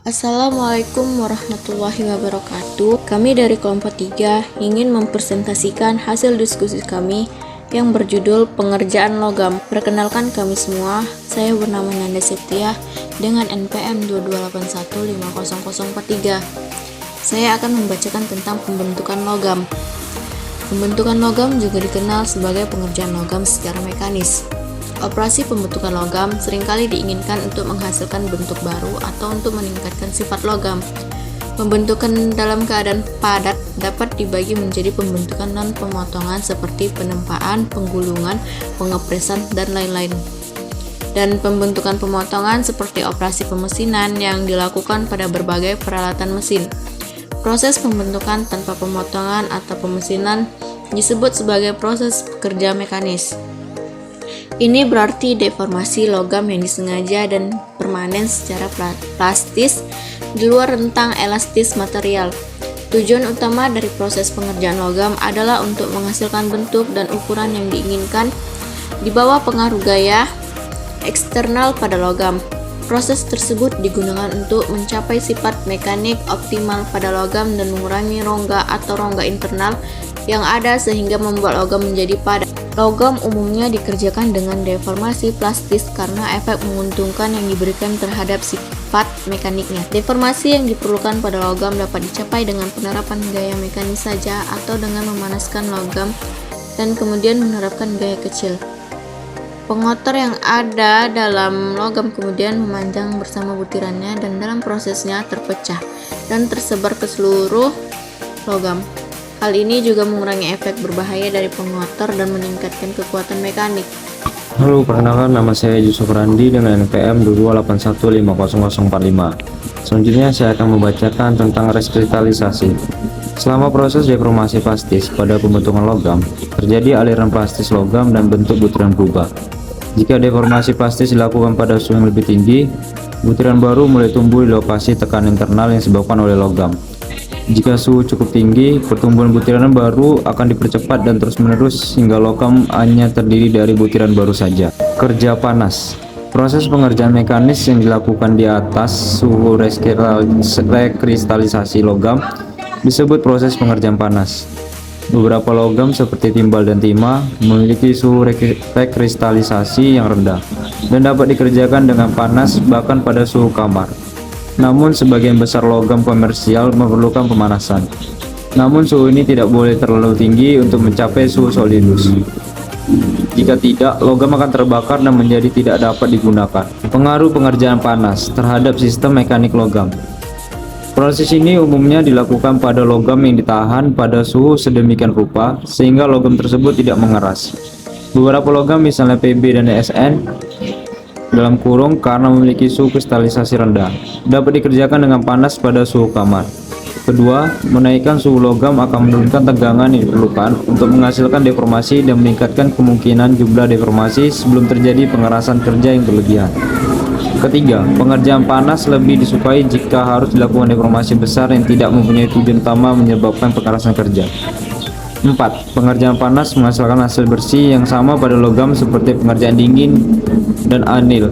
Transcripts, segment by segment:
Assalamualaikum warahmatullahi wabarakatuh. Kami dari kelompok 3 ingin mempresentasikan hasil diskusi kami yang berjudul pengerjaan logam. Perkenalkan kami semua, saya bernama Nanda Septia dengan NPM 2281500043. Saya akan membacakan tentang pembentukan logam. Pembentukan logam juga dikenal sebagai pengerjaan logam secara mekanis. Operasi pembentukan logam seringkali diinginkan untuk menghasilkan bentuk baru atau untuk meningkatkan sifat logam. Pembentukan dalam keadaan padat dapat dibagi menjadi pembentukan non-pemotongan seperti penempaan, penggulungan, pengepresan, dan lain-lain. Dan pembentukan pemotongan seperti operasi pemesinan yang dilakukan pada berbagai peralatan mesin. Proses pembentukan tanpa pemotongan atau pemesinan disebut sebagai proses kerja mekanis. Ini berarti deformasi logam yang disengaja dan permanen secara plastis di luar rentang elastis material. Tujuan utama dari proses pengerjaan logam adalah untuk menghasilkan bentuk dan ukuran yang diinginkan di bawah pengaruh gaya eksternal pada logam. Proses tersebut digunakan untuk mencapai sifat mekanik optimal pada logam dan mengurangi rongga atau rongga internal yang ada sehingga membuat logam menjadi padat. Logam umumnya dikerjakan dengan deformasi plastis karena efek menguntungkan yang diberikan terhadap sifat mekaniknya. Deformasi yang diperlukan pada logam dapat dicapai dengan penerapan gaya mekanis saja atau dengan memanaskan logam dan kemudian menerapkan gaya kecil. Pengotor yang ada dalam logam kemudian memanjang bersama butirannya dan dalam prosesnya terpecah dan tersebar ke seluruh logam. Hal ini juga mengurangi efek berbahaya dari pengotor dan meningkatkan kekuatan mekanik. Halo, perkenalkan nama saya Yusuf Randi dengan NPM 2281500045. Selanjutnya saya akan membacakan tentang reskristalisasi. Selama proses deformasi plastis pada pembentukan logam, terjadi aliran plastis logam dan bentuk butiran berubah. Jika deformasi plastis dilakukan pada suhu yang lebih tinggi, butiran baru mulai tumbuh di lokasi tekanan internal yang disebabkan oleh logam. Jika suhu cukup tinggi, pertumbuhan butiran baru akan dipercepat dan terus-menerus hingga logam hanya terdiri dari butiran baru saja. Kerja panas. Proses pengerjaan mekanis yang dilakukan di atas suhu rekristalisasi logam disebut proses pengerjaan panas. Beberapa logam seperti timbal dan timah memiliki suhu rekristalisasi yang rendah dan dapat dikerjakan dengan panas bahkan pada suhu kamar. Namun sebagian besar logam komersial memerlukan pemanasan. Namun suhu ini tidak boleh terlalu tinggi untuk mencapai suhu solidus. Jika tidak, logam akan terbakar dan menjadi tidak dapat digunakan. Pengaruh pengerjaan panas terhadap sistem mekanik logam. Proses ini umumnya dilakukan pada logam yang ditahan pada suhu sedemikian rupa sehingga logam tersebut tidak mengeras. Beberapa logam misalnya PB dan SN dalam kurung karena memiliki suhu kristalisasi rendah dapat dikerjakan dengan panas pada suhu kamar. Kedua, menaikkan suhu logam akan menurunkan tegangan yang diperlukan untuk menghasilkan deformasi dan meningkatkan kemungkinan jumlah deformasi sebelum terjadi pengerasan kerja yang berlebihan. Ketiga, pengerjaan panas lebih disukai jika harus dilakukan deformasi besar yang tidak mempunyai tujuan utama menyebabkan pengerasan kerja. 4. Pengerjaan panas menghasilkan hasil bersih yang sama pada logam seperti pengerjaan dingin dan anil.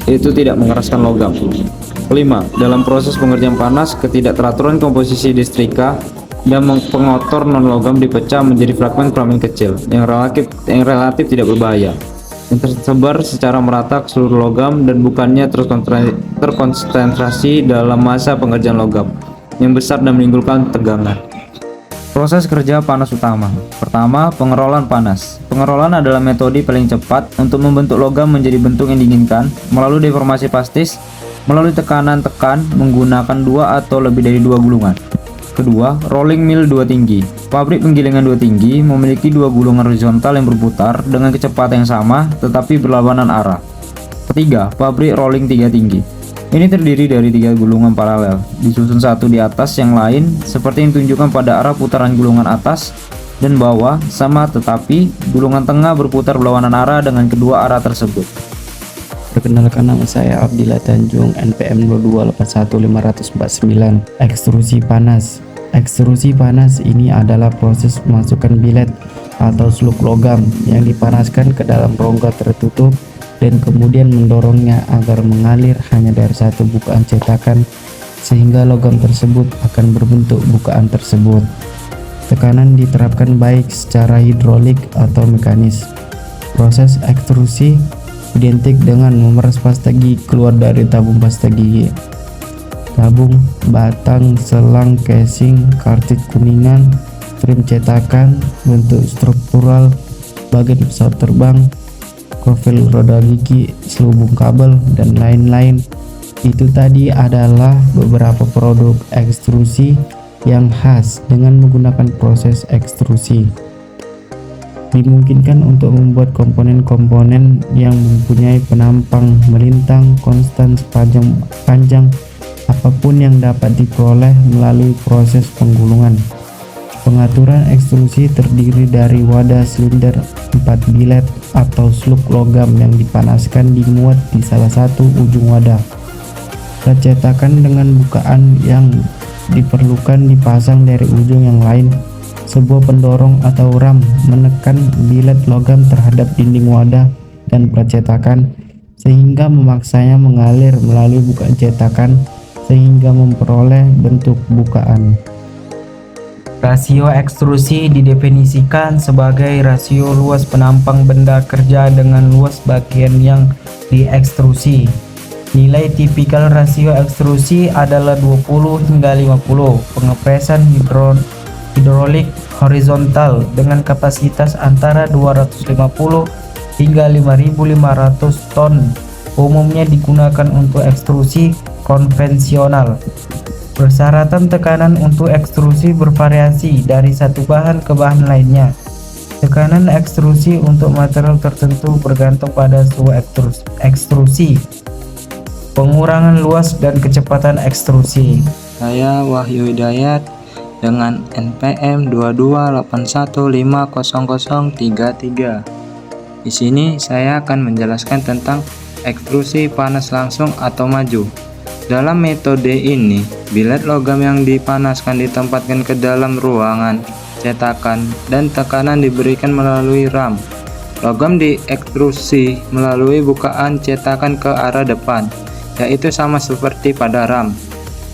Itu tidak mengeraskan logam. 5. Dalam proses pengerjaan panas, ketidakteraturan komposisi distrika dan pengotor non-logam dipecah menjadi fragmen-fragmen kecil yang relatif tidak berbahaya, yang tersebar secara merata ke seluruh logam dan bukannya terkonsentrasi dalam masa pengerjaan logam yang besar dan menimbulkan tegangan. Proses kerja panas utama. Pertama, pengerolan panas. Pengerolan adalah metode paling cepat untuk membentuk logam menjadi bentuk yang diinginkan melalui deformasi plastis melalui tekanan tekan menggunakan 2 atau lebih dari 2 gulungan. Kedua, rolling mill 2 tinggi. Pabrik penggilingan 2 tinggi memiliki 2 gulungan horizontal yang berputar dengan kecepatan yang sama tetapi berlawanan arah. Ketiga, pabrik rolling 3 tinggi. Ini terdiri dari 3 gulungan paralel, disusun satu di atas yang lain seperti yang ditunjukkan pada arah putaran gulungan atas dan bawah sama tetapi gulungan tengah berputar berlawanan arah dengan kedua arah tersebut. Perkenalkan, nama saya Abdillah Tanjung, NPM 22815049. Ekstrusi panas. Ekstrusi panas ini adalah proses memasukkan billet atau slug logam yang dipanaskan ke dalam rongga tertutup dan kemudian mendorongnya agar mengalir hanya dari satu bukaan cetakan sehingga logam tersebut akan berbentuk bukaan tersebut. Tekanan diterapkan baik secara hidrolik atau mekanis. Proses ekstrusi identik dengan memeras pasta gigi keluar dari tabung pasta gigi. Tabung, batang, selang, casing, kartrid kuningan, trim cetakan, bentuk struktural, bagian pesawat terbang, profil roda gigi, selubung kabel, dan lain-lain. Itu tadi adalah beberapa produk ekstrusi yang khas dengan menggunakan proses ekstrusi. Dimungkinkan untuk membuat komponen-komponen yang mempunyai penampang melintang konstan sepanjang apapun yang dapat diperoleh melalui proses penggulungan. Pengaturan ekstrusi terdiri dari wadah silinder 4 bilet atau slug logam yang dipanaskan dimuat di salah satu ujung wadah. Plat cetakan dengan bukaan yang diperlukan dipasang dari ujung yang lain. Sebuah pendorong atau ram menekan bilet logam terhadap dinding wadah dan plat cetakan sehingga memaksanya mengalir melalui bukaan cetakan sehingga memperoleh bentuk bukaan. Rasio ekstrusi didefinisikan sebagai rasio luas penampang benda kerja dengan luas bagian yang diekstrusi. Nilai tipikal rasio ekstrusi adalah 20 hingga 50. Pengepresan hidrolik horizontal dengan kapasitas antara 250 hingga 5.500 ton umumnya digunakan untuk ekstrusi konvensional. Persyaratan tekanan untuk ekstrusi bervariasi dari satu bahan ke bahan lainnya. Tekanan ekstrusi untuk material tertentu bergantung pada suhu ekstrusi, pengurangan luas dan kecepatan ekstrusi. Saya Wahyu Hidayat dengan NPM 228150033. Di sini saya akan menjelaskan tentang ekstrusi panas langsung atau maju. Dalam metode ini, bilet logam yang dipanaskan ditempatkan ke dalam ruangan cetakan dan tekanan diberikan melalui ram. Logam diekstrusi melalui bukaan cetakan ke arah depan, yaitu sama seperti pada ram.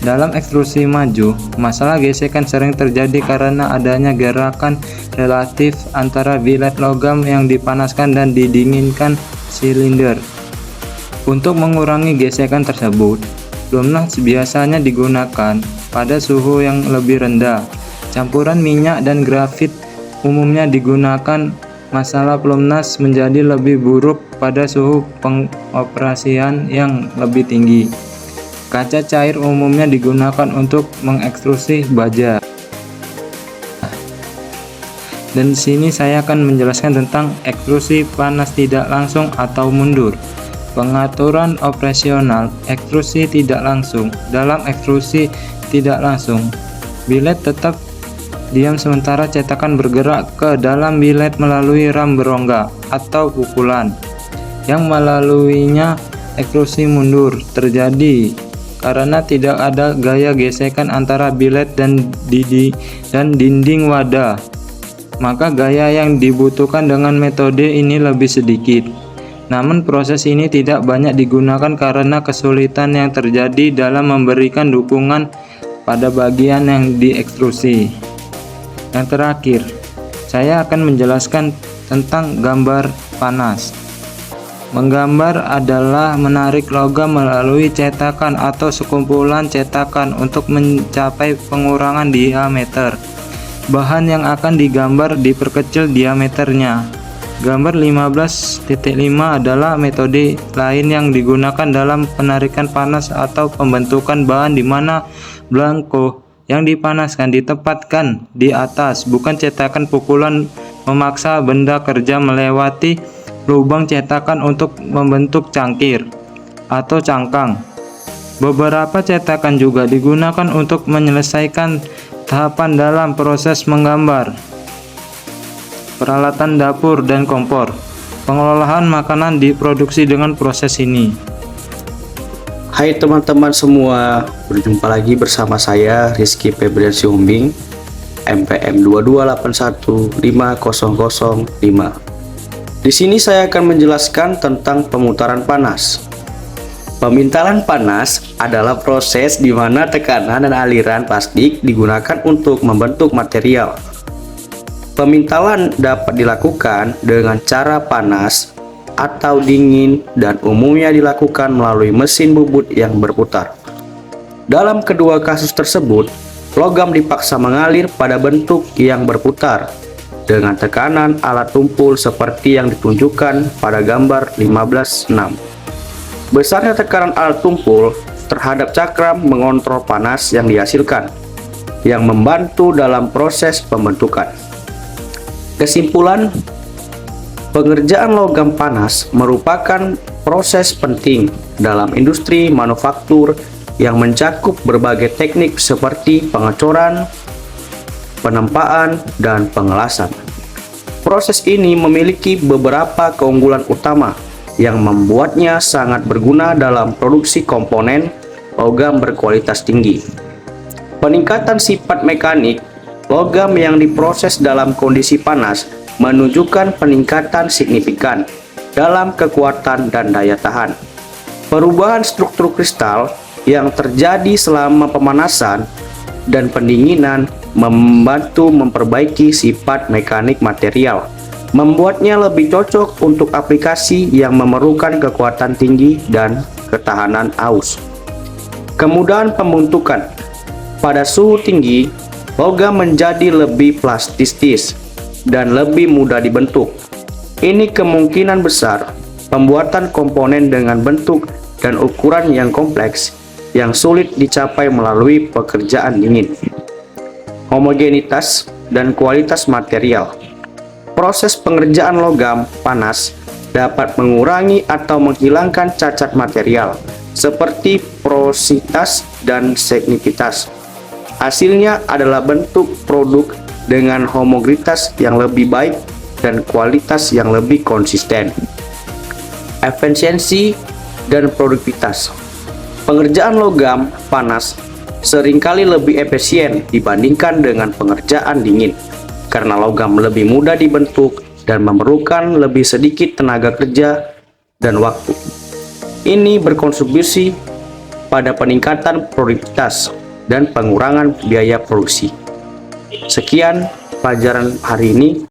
Dalam ekstrusi maju, masalah gesekan sering terjadi karena adanya gerakan relatif antara bilet logam yang dipanaskan dan didinginkan silinder. Untuk mengurangi gesekan tersebut, Plumnas biasanya digunakan pada suhu yang lebih rendah. Campuran minyak dan grafit umumnya digunakan. Masalah Plumnas menjadi lebih buruk pada suhu pengoperasian yang lebih tinggi. Kaca cair umumnya digunakan untuk mengekstrusi baja. Dan di sini saya akan menjelaskan tentang ekstrusi panas tidak langsung atau mundur. Pengaturan operasional ekstrusi tidak langsung. Dalam ekstrusi tidak langsung, bilet tetap diam sementara cetakan bergerak ke dalam bilet melalui ram berongga atau pukulan. Yang melaluinya ekstrusi mundur terjadi karena tidak ada gaya gesekan antara bilet dan dinding wadah. Maka gaya yang dibutuhkan dengan metode ini lebih sedikit. Namun proses ini tidak banyak digunakan karena kesulitan yang terjadi dalam memberikan dukungan pada bagian yang diekstrusi. Yang terakhir, saya akan menjelaskan tentang gambar panas. Menggambar adalah menarik logam melalui cetakan atau sekumpulan cetakan untuk mencapai pengurangan diameter. Bahan yang akan digambar diperkecil diameternya. Gambar 15.5 adalah metode lain yang digunakan dalam penarikan panas atau pembentukan bahan di mana blanko yang dipanaskan ditempatkan di atas bukan cetakan pukulan, memaksa benda kerja melewati lubang cetakan untuk membentuk cangkir atau cangkang. Beberapa cetakan juga digunakan untuk menyelesaikan tahapan dalam proses menggambar. Peralatan dapur dan kompor. Pengelolaan makanan diproduksi dengan proses ini. Hai teman-teman semua, berjumpa lagi bersama saya Rizky Febrian Sihombing, MPM 228150005. Di sini saya akan menjelaskan tentang pemutaran panas. Pemintalan panas adalah proses di mana tekanan dan aliran plastik digunakan untuk membentuk material. Pemintalan dapat dilakukan dengan cara panas atau dingin dan umumnya dilakukan melalui mesin bubut yang berputar. Dalam kedua kasus tersebut, logam dipaksa mengalir pada bentuk yang berputar dengan tekanan alat tumpul seperti yang ditunjukkan pada gambar 15.6. Besarnya tekanan alat tumpul terhadap cakram mengontrol panas yang dihasilkan, yang membantu dalam proses pembentukan. Kesimpulan, pengerjaan logam panas merupakan proses penting dalam industri manufaktur yang mencakup berbagai teknik seperti pengecoran, penempaan, dan pengelasan. Proses ini memiliki beberapa keunggulan utama yang membuatnya sangat berguna dalam produksi komponen logam berkualitas tinggi. Peningkatan sifat mekanik logam yang diproses dalam kondisi panas menunjukkan peningkatan signifikan dalam kekuatan dan daya tahan. Perubahan struktur kristal yang terjadi selama pemanasan dan pendinginan membantu memperbaiki sifat mekanik material, membuatnya lebih cocok untuk aplikasi yang memerlukan kekuatan tinggi dan ketahanan aus. Kemudahan pembentukan. Pada suhu tinggi, logam menjadi lebih plastistis dan lebih mudah dibentuk. Ini kemungkinan besar pembuatan komponen dengan bentuk dan ukuran yang kompleks yang sulit dicapai melalui pekerjaan dingin. Homogenitas dan kualitas material. Proses pengerjaan logam panas dapat mengurangi atau menghilangkan cacat material seperti porositas dan signifitas. Hasilnya adalah bentuk produk dengan homogenitas yang lebih baik dan kualitas yang lebih konsisten. Efisiensi dan produktivitas. Pengerjaan logam panas seringkali lebih efisien dibandingkan dengan pengerjaan dingin, karena logam lebih mudah dibentuk dan memerlukan lebih sedikit tenaga kerja dan waktu. Ini berkontribusi pada peningkatan produktivitas dan pengurangan biaya produksi. Sekian pelajaran hari ini.